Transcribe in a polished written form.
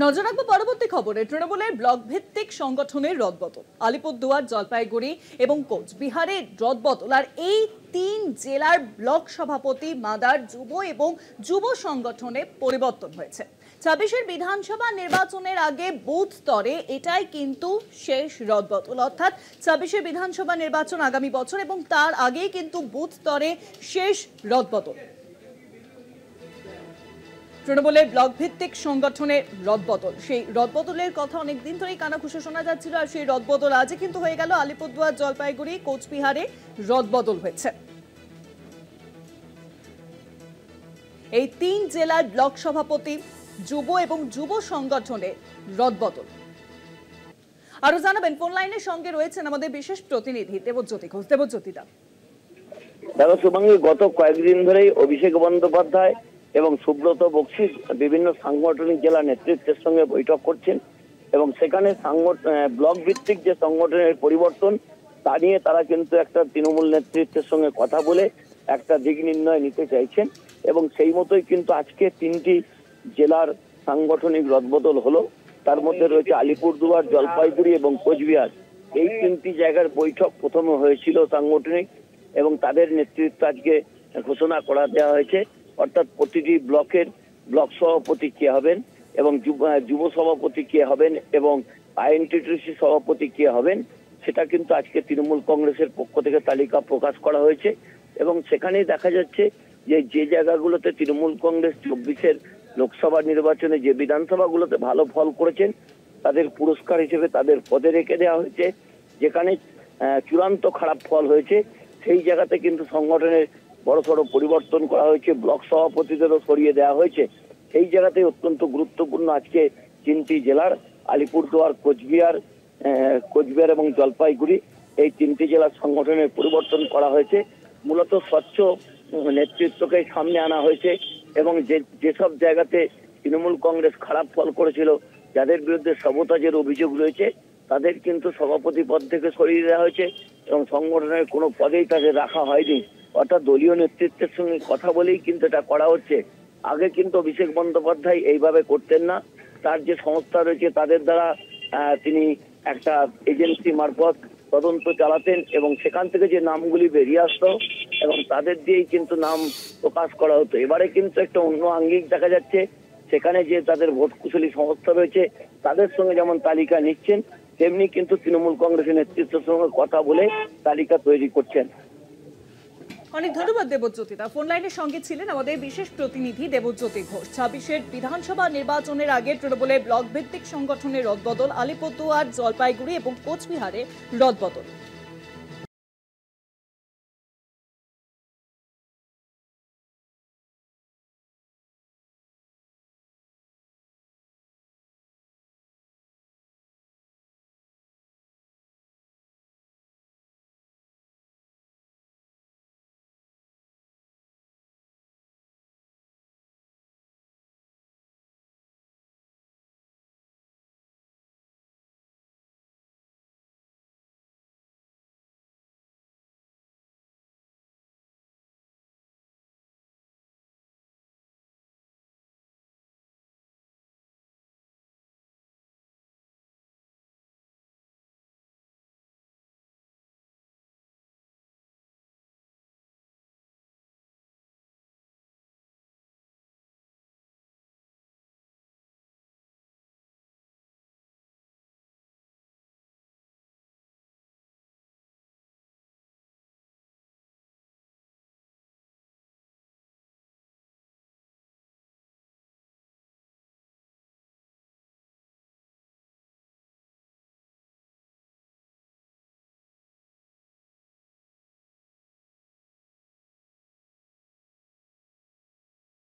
নজর রাখবো পরবর্তী খবরে। তৃণমূলের ব্লক ভিত্তিক সংগঠনের রদবদল, আলিপুরদুয়ার, জলপাইগুড়ি এবং কোচবিহারের রদবদল। আর এই তিন জেলার ব্লক সভাপতি, মাদার, যুব এবং যুব সংগঠনে পরিবর্তন হয়েছে। ২৬-এর বিধানসভা নির্বাচনের আগে বুথ স্তরে এটাই কিন্তু শেষ রদবদল, অর্থাৎ ২৬-এর বিধানসভা নির্বাচন আগামী বছর এবং তার আগেই কিন্তু বুথ স্তরে শেষ রদবদল। তৃণমূলের ব্লক ভিত্তিক সংগঠনের রদবদল, সেই রদবদলের কথা অনেকদিন ধরেই কানাঘুষো শোনা যাচ্ছিল, আর সেই রদবদল আজই কিন্তু হয়ে গেল। আলিপুরদুয়ার, জলপাইগুড়ি, কোচবিহারে রদবদল হয়েছে। এই তিন জেলার ব্লক সভাপতি, যুব এবং যুব সংগঠনের রদবদল। আরো জানাবেন, ফোন লাইনের সঙ্গে রয়েছেন আমাদের বিশেষ প্রতিনিধি দেবজ্যোতি ঘোষ। দেবজ্যোতিদা, দেখো শুভাঙ্গী, গত কয়েকদিন ধরেই অভিষেক বন্দ্যোপাধ্যায় এবং সুব্রত বক্সি বিভিন্ন সাংগঠনিক জেলা নেতৃত্বের সঙ্গে বৈঠক করছেন এবং সেখানে ব্লক ভিত্তিক যে সংগঠনের পরিবর্তন তা নিয়ে তারা কিন্তু একটা তৃণমূল নেতৃত্বের সঙ্গে কথা বলে একটা দিক নির্ণয় নিতে চাইছেন এবং সেই মতোই কিন্তু আজকে তিনটি জেলার সাংগঠনিক রদবদল হলো। তার মধ্যে রয়েছে আলিপুরদুয়ার, জলপাইগুড়ি এবং কোচবিহার। এই তিনটি জায়গার বৈঠক প্রথমে হয়েছিল সাংগঠনিক এবং তাদের নেতৃত্ব আজকে ঘোষণা করা দেওয়া হয়েছে। অর্থাৎ প্রতিটি ব্লকের ব্লক সভাপতি কে হবেন এবং যুব সভাপতি কে হবেন এবং আইএনটিটিসি সভাপতি কে হবেন সেটা কিন্তু আজকে তৃণমূল কংগ্রেসের পক্ষ থেকে তালিকা প্রকাশ করা হয়েছে এবং সেখানেই দেখা যাচ্ছে যে জায়গাগুলোতে তৃণমূল কংগ্রেস ২৪-এর লোকসভা নির্বাচনে যে বিধানসভাগুলোতে ভালো ফল করেছেন তাদের পুরস্কার হিসেবে তাদের পদে রেখে দেওয়া হয়েছে। যেখানে চূড়ান্ত খারাপ ফল হয়েছে সেই জায়গাতে কিন্তু সংগঠনের বড়সড় পরিবর্তন করা হয়েছে, ব্লক সভাপতিদেরও সরিয়ে দেওয়া হয়েছে। সেই জায়গাতে অত্যন্ত গুরুত্বপূর্ণ আজকে তিনটি জেলার আলিপুরদুয়ার, কোচবিহার এবং জলপাইগুড়ি, এই তিনটি জেলার সংগঠনের পরিবর্তন করা হয়েছে। মূলত স্বচ্ছ নেতৃত্বকে সামনে আনা হয়েছে এবং যেসব জায়গাতে তৃণমূল কংগ্রেস খারাপ ফল করেছিল, যাদের বিরুদ্ধে সাবোতাজের অভিযোগ রয়েছে, তাদের কিন্তু সভাপতি পদ থেকে সরিয়ে দেওয়া হয়েছে এবং সংগঠনের কোনো পদেই তাদের রাখা হয়নি। অর্থাৎ দলীয় নেতৃত্বের সঙ্গে কথা বলেই কিন্তু এটা করা হচ্ছে। আগে কিন্তু অভিষেক বন্দ্যোপাধ্যায় এইভাবে করতেন না। তার যে সংস্থা রয়েছে তাদের দ্বারা তিনি একটা এজেন্সি মারফত তদন্ত চালাতেন এবং সেখান থেকে যে নামগুলি বেরিয়ে আসতো এবং তাদের দিয়েই কিন্তু নাম প্রকাশ করা হতো। এবারে কিন্তু একটা অন্য আঙ্গিক দেখা যাচ্ছে। সেখানে যে তাদের ভোট কুশলী সংস্থা রয়েছে তাদের সঙ্গে যেমন তালিকা নিচ্ছেন, তেমনি কিন্তু তৃণমূল কংগ্রেসের নেতৃত্বের সঙ্গে কথা বলে তালিকা তৈরি করছেন। অনেক ধন্যবাদ দেবজ্যোতিদা। ফোন লাইনের সঙ্গে ছিলেন আমাদের বিশেষ প্রতিনিধি দেবজ্যোতি ঘোষ। ২৬-এর বিধানসভা নির্বাচনের আগে তৃণমূলের ব্লক ভিত্তিক সংগঠনের রদবদল, আলিপুরদুয়ার, জলপাইগুড়ি এবং কোচবিহারে রদবদল।